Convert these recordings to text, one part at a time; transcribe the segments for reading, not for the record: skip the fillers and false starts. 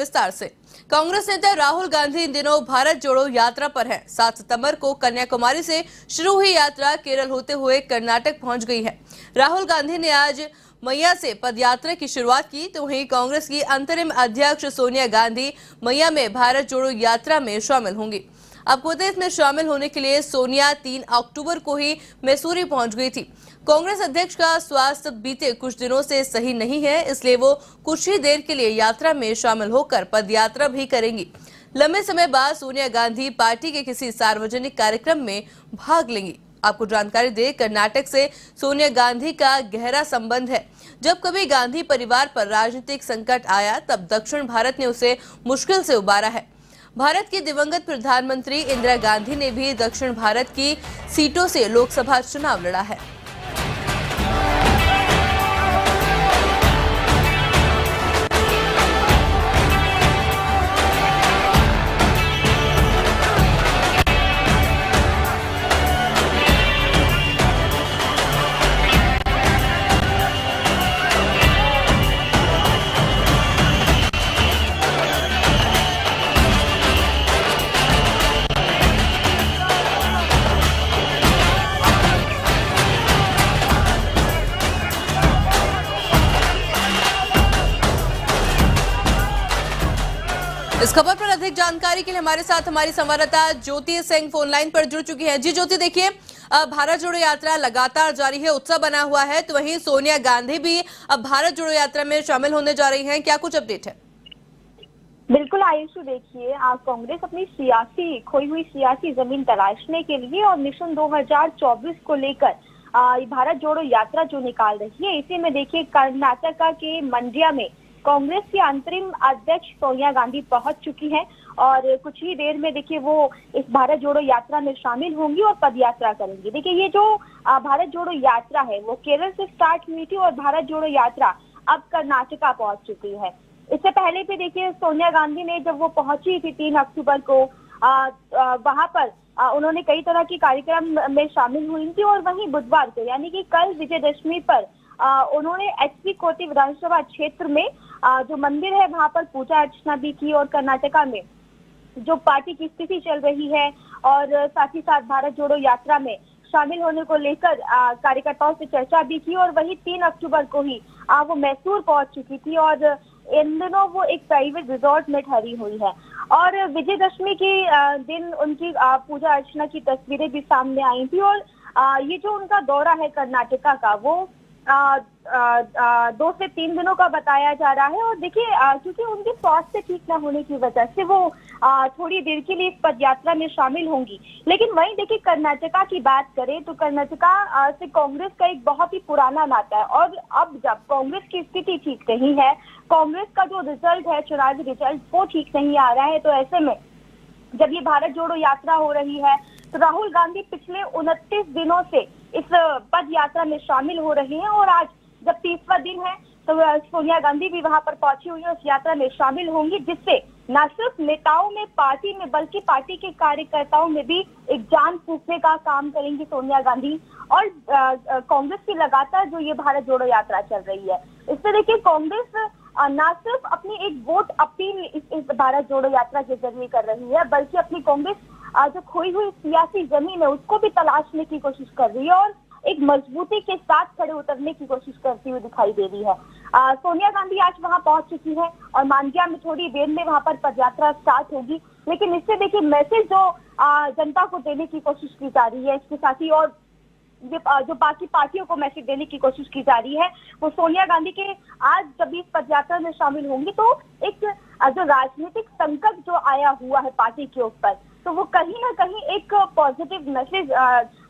विस्तार से। कांग्रेस नेता राहुल गांधी इन दिनों भारत जोड़ो यात्रा पर हैं। 7 सितंबर को कन्याकुमारी से शुरू हुई यात्रा केरल होते हुए कर्नाटक पहुंच गई है। राहुल गांधी ने आज मैया से पदयात्रा की शुरुआत की, तो वहीं कांग्रेस की अंतरिम अध्यक्ष सोनिया गांधी मैया में भारत जोड़ो यात्रा में शामिल होंगी। आपको बता दें, इसमें शामिल होने के लिए सोनिया 3 अक्टूबर को ही मैसूरी पहुंच गई थी। कांग्रेस अध्यक्ष का स्वास्थ्य बीते कुछ दिनों से सही नहीं है, इसलिए वो कुछ ही देर के लिए यात्रा में शामिल होकर पदयात्रा भी करेंगी। लंबे समय बाद सोनिया गांधी पार्टी के किसी सार्वजनिक कार्यक्रम में भाग लेंगी। आपको जानकारी दे, कर्नाटक से सोनिया गांधी का गहरा संबंध है। जब कभी गांधी परिवार पर राजनीतिक संकट आया, तब दक्षिण भारत ने उसे मुश्किल से उबारा है। भारत की दिवंगत प्रधानमंत्री इंदिरा गांधी ने भी दक्षिण भारत की सीटों से लोकसभा चुनाव लड़ा है। इस खबर पर अधिक जानकारी के लिए हमारे साथ हमारी संवाददाता ज्योति सिंह फोन लाइन पर जुड़ चुकी है। जी ज्योति, देखिए भारत जोड़ो यात्रा लगातार जारी है, उत्साह बना हुआ है, तो वहीं सोनिया गांधी भी अब भारत जोड़ो यात्रा में शामिल होने जा रही हैं। क्या कुछ अपडेट है? बिल्कुल आयुषु, देखिए कांग्रेस अपनी खोई हुई सियासी जमीन तलाशने के लिए और मिशन 2024 को लेकर भारत जोड़ो यात्रा जो निकाल रही है, इसी में देखिए कर्नाटका के मंड्या में कांग्रेस की अंतरिम अध्यक्ष सोनिया गांधी पहुंच चुकी हैं और कुछ ही देर में देखिए वो इस भारत जोड़ो यात्रा में शामिल होंगी और पदयात्रा करेंगी। देखिए ये जो भारत जोड़ो यात्रा है वो केरल से स्टार्ट हुई थी और भारत जोड़ो यात्रा अब कर्नाटका पहुंच चुकी है। इससे पहले भी देखिए सोनिया गांधी ने जब वो पहुंची थी 3 अक्टूबर को वहां पर उन्होंने कई तरह के कार्यक्रम में शामिल हुई थी और वहीं बुधवार को यानी कि कल विजयदशमी पर उन्होंने एचपी कोटी विधानसभा क्षेत्र में जो मंदिर है वहां पर पूजा अर्चना भी की और कर्नाटका में जो पार्टी की स्थिति चल रही है और साथ ही साथ भारत जोड़ो यात्रा में शामिल होने को लेकर कार्यकर्ताओं से चर्चा भी की और वही 3 अक्टूबर को ही वो मैसूर पहुंच चुकी थी और इन दिनों वो एक प्राइवेट रिजॉर्ट में ठहरी हुई है और विजयदशमी के दिन उनकी पूजा अर्चना की तस्वीरें भी सामने आई थी और ये जो उनका दौरा है कर्नाटका का वो 2 से 3 दिनों का बताया जा रहा है और देखिए क्योंकि उनके स्वास्थ्य ठीक न होने की वजह से वो थोड़ी देर के लिए इस पदयात्रा में शामिल होंगी। लेकिन वहीं देखिए कर्नाटका की बात करें तो कर्नाटका से कांग्रेस का एक बहुत ही पुराना नाता है और अब जब कांग्रेस की स्थिति ठीक नहीं है, कांग्रेस का जो रिजल्ट है चुनावी रिजल्ट वो ठीक नहीं आ रहा है, तो ऐसे में जब ये भारत जोड़ो यात्रा हो रही है तो राहुल गांधी पिछले 29 दिनों से इस पद यात्रा में शामिल हो रहे हैं और आज जब 30वां दिन है तो सोनिया गांधी भी वहां पर पहुंची हुई है, उस यात्रा में शामिल होंगी, जिससे न सिर्फ नेताओं में पार्टी में बल्कि पार्टी के कार्यकर्ताओं में भी एक जान फूंकने का काम करेंगी सोनिया गांधी। और कांग्रेस की लगातार जो ये भारत जोड़ो यात्रा चल रही है, इससे देखिए कांग्रेस न सिर्फ अपनी एक वोट अपील इस भारत जोड़ो यात्रा के जरिए कर रही है, बल्कि अपनी कांग्रेस जो खोई हुई सियासी जमीन है उसको भी तलाशने की कोशिश कर रही है और एक मजबूती के साथ खड़े उतरने की कोशिश करती हुई दिखाई दे रही है। सोनिया गांधी आज वहां पहुंच चुकी है और मांड्या में थोड़ी देर में वहां पर पदयात्रा स्टार्ट होगी, लेकिन इससे देखिए मैसेज जो जनता को देने की कोशिश की जा रही है, इसके साथ ही और जो बाकी पार्टियों को मैसेज देने की कोशिश की जा रही है, वो सोनिया गांधी के आज जब इस पदयात्रा में शामिल होंगी तो एक जो राजनीतिक संकट जो आया हुआ है पार्टी के ऊपर, तो वो कहीं ना कहीं एक पॉजिटिव मैसेज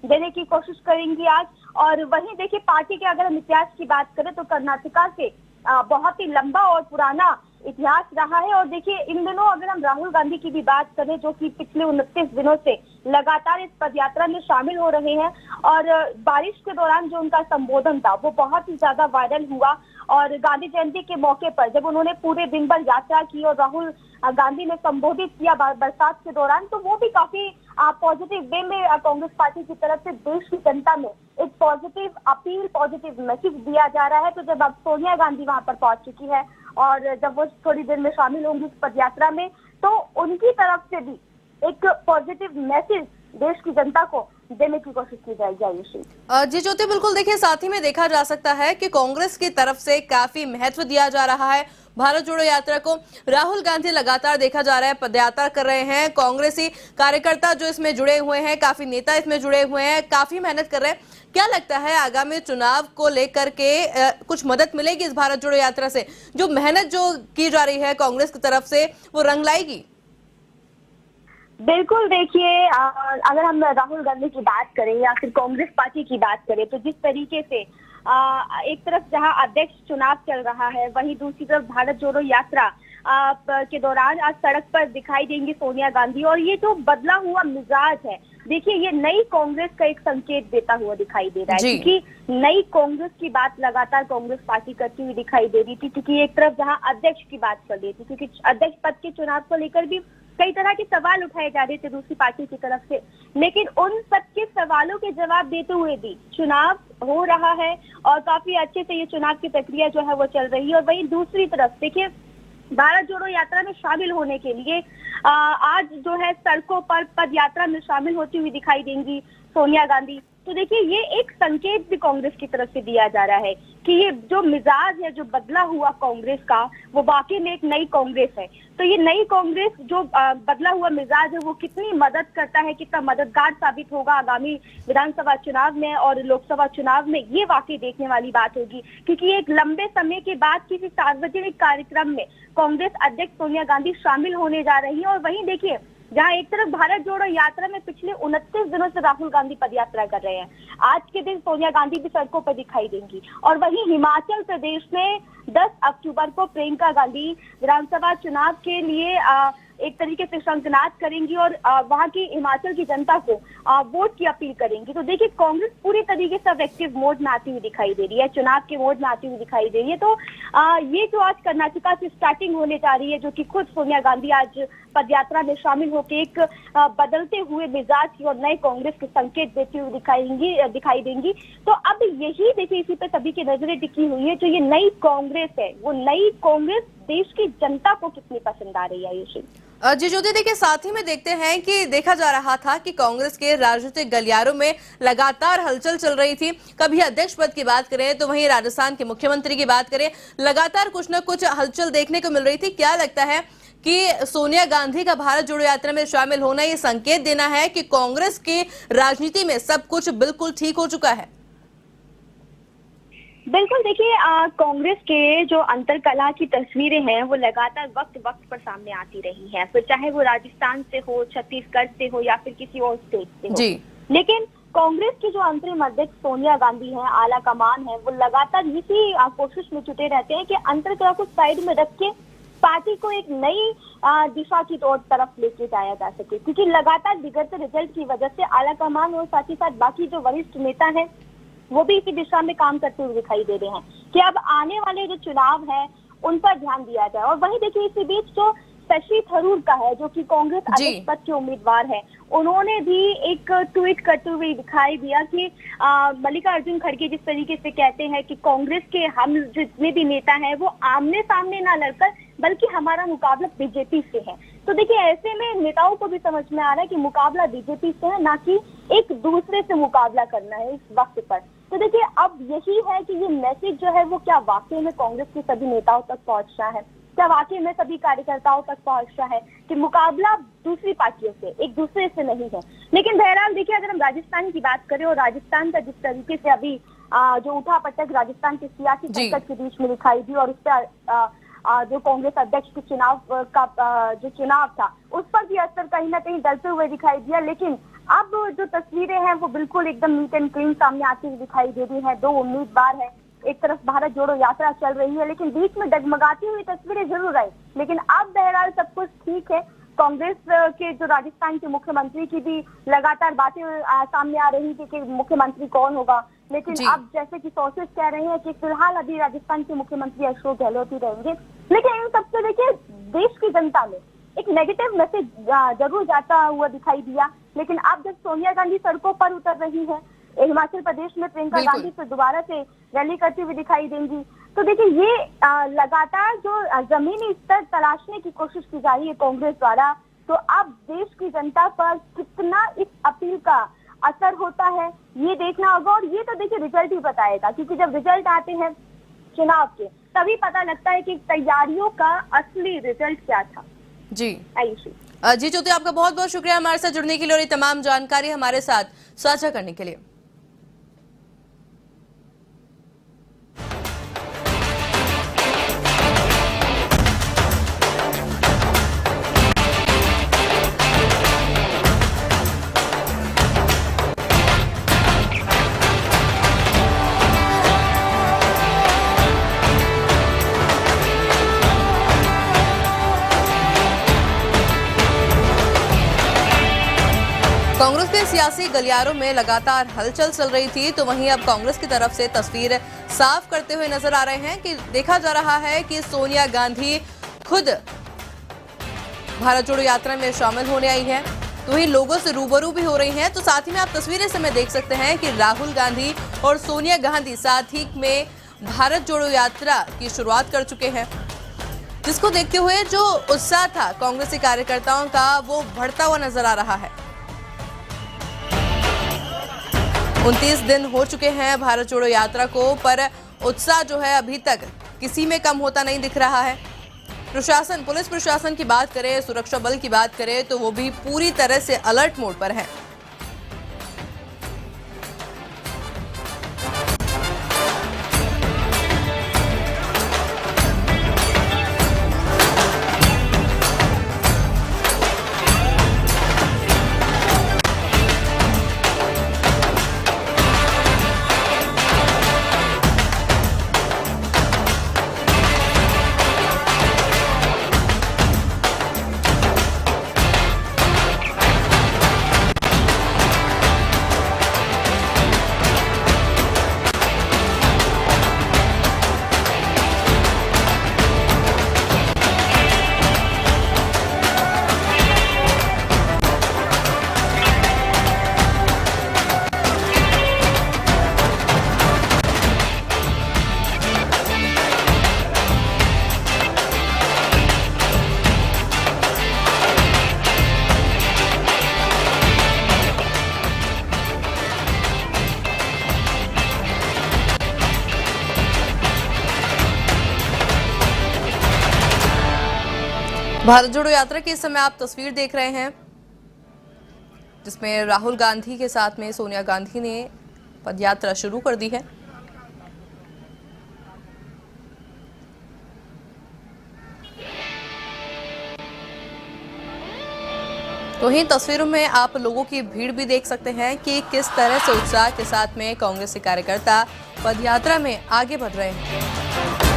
देने की कोशिश करेंगी आज। और वहीं देखिए पार्टी के अगर हम इतिहास की बात करें तो कर्नाटका से बहुत ही लंबा और पुराना इतिहास रहा है और देखिए इन दिनों अगर हम राहुल गांधी की भी बात करें जो कि पिछले 29 दिनों से लगातार इस पदयात्रा में शामिल हो रहे हैं और बारिश के दौरान जो उनका संबोधन था वो बहुत ही ज्यादा वायरल हुआ और गांधी जयंती के मौके पर जब उन्होंने पूरे दिन भर यात्रा की और राहुल गांधी ने संबोधित किया बरसात के दौरान, तो वो भी काफी पॉजिटिव वे में कांग्रेस पार्टी की तरफ से देश की जनता में एक पॉजिटिव अपील, पॉजिटिव मैसेज दिया जा रहा है। तो जब अब सोनिया गांधी वहां पर पहुंच चुकी है और जब वो थोड़ी देर में शामिल होंगी इस पदयात्रा में, तो उनकी तरफ से भी एक पॉजिटिव मैसेज देश की जनता को देने की कोशिश की जाएगी आयुषी। जी ज्योति, बिल्कुल देखिए, साथ ही में देखा जा सकता है कि कांग्रेस की तरफ से काफी महत्व दिया जा रहा है भारत जोड़ो यात्रा को। राहुल गांधी लगातार देखा जा रहा है पदयात्रा कर रहे हैं, कांग्रेसी कार्यकर्ता जो इसमें जुड़े हुए हैं, काफी नेता इसमें जुड़े हुए हैं, काफी मेहनत कर रहे हैं। क्या लगता है आगामी चुनाव को लेकर के कुछ मदद मिलेगी इस भारत जोड़ो यात्रा से? जो मेहनत जो की जा रही है कांग्रेस की तरफ से, वो रंग लाएगी? बिल्कुल, देखिए अगर हम राहुल गांधी की बात करें या फिर कांग्रेस पार्टी की बात करें, तो जिस तरीके से एक तरफ जहां अध्यक्ष चुनाव चल रहा है, वहीं दूसरी तरफ भारत जोड़ो यात्रा के दौरान आज सड़क पर दिखाई देंगी सोनिया गांधी। और ये जो बदला हुआ मिजाज है, देखिए ये नई कांग्रेस का एक संकेत देता हुआ दिखाई दे रहा है, क्योंकि नई कांग्रेस की बात लगातार कांग्रेस पार्टी करती हुई दिखाई दे रही थी। क्योंकि एक तरफ जहां अध्यक्ष की बात चल रही थी, क्योंकि अध्यक्ष पद के चुनाव को लेकर भी कई तरह के सवाल उठाए जा रहे थे दूसरी पार्टी की तरफ से, लेकिन उन सबके सवालों के जवाब देते हुए भी चुनाव हो रहा है और काफी अच्छे से ये चुनाव की प्रक्रिया जो है वो चल रही है। और वहीं दूसरी तरफ देखिए, भारत जोड़ो यात्रा में शामिल होने के लिए आज जो है सड़कों पर पद यात्रा में शामिल होती हुई दिखाई देंगी सोनिया गांधी। तो देखिए ये एक संकेत भी कांग्रेस की तरफ से दिया जा रहा है कि ये जो मिजाज है, जो बदला हुआ कांग्रेस का, वो वाकई में एक नई कांग्रेस है। तो ये नई कांग्रेस जो बदला हुआ मिजाज है, वो कितनी मदद करता है, कितना मददगार साबित होगा आगामी विधानसभा चुनाव में और लोकसभा चुनाव में, ये वाकई देखने वाली बात होगी। क्योंकि एक लंबे समय के बाद किसी सार्वजनिक कार्यक्रम में कांग्रेस अध्यक्ष सोनिया गांधी शामिल होने जा रही है। और वहीं देखिए, जहां एक तरफ भारत जोड़ो यात्रा में पिछले 29 दिनों से राहुल गांधी पदयात्रा कर रहे हैं, आज के दिन सोनिया गांधी भी सड़कों पर दिखाई देंगी। और वहीं हिमाचल प्रदेश में 10 अक्टूबर को प्रियंका गांधी विधानसभा चुनाव के लिए एक तरीके से शंखनाद करेंगी और वहां की हिमाचल की जनता को वोट की अपील करेंगी। तो देखिए कांग्रेस पूरी तरीके से अब एक्टिव मोड में आती हुई दिखाई दे रही है, चुनाव के मोड में आती हुई दिखाई दे रही है। तो ये जो आज कर्नाटका से स्टार्टिंग होने जा रही है, जो कि खुद सोनिया गांधी आज पदयात्रा में शामिल होकर एक बदलते हुए मिजाज की और नए कांग्रेस के संकेत देती हुई दिखाई देंगी। तो अब यही देखिए, इसी पे सभी की नजरें टिकी हुई है। जो ये नई कांग्रेस है, वो नई कांग्रेस देश की जनता को कितनी पसंद आ रही है आयुषी। जी ज्योति, देखिए साथ ही में देखते हैं कि देखा जा रहा था कि कांग्रेस के राजनीतिक गलियारों में लगातार हलचल चल रही थी। कभी अध्यक्ष पद की बात करें तो वहीं राजस्थान के मुख्यमंत्री की बात करें, लगातार कुछ न कुछ हलचल देखने को मिल रही थी। क्या लगता है कि सोनिया गांधी का भारत जोड़ो यात्रा में शामिल होना ये संकेत देना है कि कांग्रेस की राजनीति में सब कुछ बिल्कुल ठीक हो चुका है? बिल्कुल, देखिए कांग्रेस के जो अंतरकला की तस्वीरें हैं, वो लगातार वक्त पर सामने आती रही हैं, फिर चाहे वो राजस्थान से हो, छत्तीसगढ़ से हो या फिर किसी और स्टेट से हो। जी। लेकिन कांग्रेस की जो अंतरिम अध्यक्ष सोनिया गांधी है, आला कमान है, वो लगातार इसी कोशिश में जुटे रहते हैं कि अंतरकला को साइड में रख के पार्टी को एक नई दिशा की तरफ लेके जाया जा सके। क्योंकि लगातार बिगड़ते रिजल्ट की वजह से आला कमान और साथ ही साथ बाकी जो वरिष्ठ नेता है, वो भी इसी दिशा में काम करते हुए दिखाई दे रहे हैं कि अब आने वाले जो चुनाव है उन पर ध्यान दिया जाए। और वहीं देखिए, इसी बीच जो शशि थरूर का है, जो कि कांग्रेस अध्यक्ष पद के उम्मीदवार है, उन्होंने भी एक ट्वीट करते हुए दिखाई दिया कि मल्लिकार्जुन खड़गे जिस तरीके से कहते हैं कि कांग्रेस के हम जितने भी नेता हैं वो आमने सामने ना लड़कर बल्कि हमारा मुकाबला बीजेपी से है। तो देखिए, ऐसे में नेताओं को भी समझ में आ रहा है कि मुकाबला बीजेपी से है, ना कि एक दूसरे से मुकाबला करना है इस वक्त पर। तो देखिए, अब यही है कि ये मैसेज जो है वो क्या वाकई में कांग्रेस के सभी नेताओं तक पहुंच रहा है, क्या वाकई में सभी कार्यकर्ताओं तक पहुंच रहा है कि मुकाबला दूसरी पार्टियों से, एक दूसरे से नहीं है। लेकिन बहरहाल देखिए, अगर हम राजस्थान की बात करें और राजस्थान का जिस तरीके से अभी जो उठापटक राजस्थान के सियासी संकट के बीच में दिखाई दी और उस पर जो कांग्रेस अध्यक्ष के चुनाव का जो चुनाव था, उस पर भी असर कहीं ना कहीं डलते हुए दिखाई दिया। लेकिन अब जो तस्वीरें हैं वो बिल्कुल एकदम नीट एंड क्लीन सामने आती हुई दिखाई दे रही है। दो उम्मीदवार हैं, एक तरफ भारत जोड़ो यात्रा चल रही है, लेकिन बीच में डगमगाती हुई तस्वीरें जरूर आई। लेकिन अब बहरहाल सब कुछ ठीक है। कांग्रेस के जो राजस्थान के मुख्यमंत्री की भी लगातार बातें सामने आ रही थी कि मुख्यमंत्री कौन होगा, लेकिन अब जैसे कि सोर्सेस कह रहे हैं कि फिलहाल अभी राजस्थान के मुख्यमंत्री अशोक गहलोत ही रहेंगे। लेकिन इन सबसे देखिए, देश की जनता में एक नेगेटिव मैसेज जरूर जाता हुआ दिखाई दिया। लेकिन अब जब सोनिया गांधी सड़कों पर उतर रही है, हिमाचल प्रदेश में प्रियंका गांधी से दोबारा से रैली करती हुई दिखाई देंगी, तो देखिए ये लगातार जो जमीनी स्तर तलाशने की कोशिश की जा रही है कांग्रेस द्वारा, तो अब देश की जनता पर कितना इस अपील का असर होता है ये देखना होगा। और ये तो देखिए रिजल्ट ही बताएगा, क्योंकि जब रिजल्ट आते हैं चुनाव के तभी पता लगता है कि तैयारियों का असली रिजल्ट क्या था। जी आयुषी जी ज्योति, आपका बहुत बहुत शुक्रिया हमारे साथ जुड़ने के लिए और ये तमाम जानकारी हमारे साथ साझा करने के लिए। कांग्रेस के सियासी गलियारों में लगातार हलचल चल रही थी, तो वहीं अब कांग्रेस की तरफ से तस्वीर साफ करते हुए नजर आ रहे हैं कि देखा जा रहा है कि सोनिया गांधी खुद भारत जोड़ो यात्रा में शामिल होने आई है, तो वहीं लोगों से रूबरू भी हो रही हैं। तो साथ ही में आप तस्वीरें समय देख सकते हैं कि राहुल गांधी और सोनिया गांधी साथ ही में भारत जोड़ो यात्रा की शुरुआत कर चुके हैं, जिसको देखते हुए जो उत्साह था कांग्रेसी कार्यकर्ताओं का वो बढ़ता हुआ नजर आ रहा है। 29 दिन हो चुके हैं भारत जोड़ो यात्रा को, पर उत्साह जो है अभी तक किसी में कम होता नहीं दिख रहा है। प्रशासन, पुलिस प्रशासन की बात करें, सुरक्षा बल की बात करें, तो वो भी पूरी तरह से अलर्ट मोड पर है। भारत जोड़ो यात्रा की इस समय आप तस्वीर देख रहे हैं, जिसमें राहुल गांधी के साथ में सोनिया गांधी ने पदयात्रा शुरू कर दी है। तो ही तस्वीरों में आप लोगों की भीड़ भी देख सकते हैं कि किस तरह से उत्साह के साथ में कांग्रेसी कार्यकर्ता पदयात्रा में आगे बढ़ रहे हैं।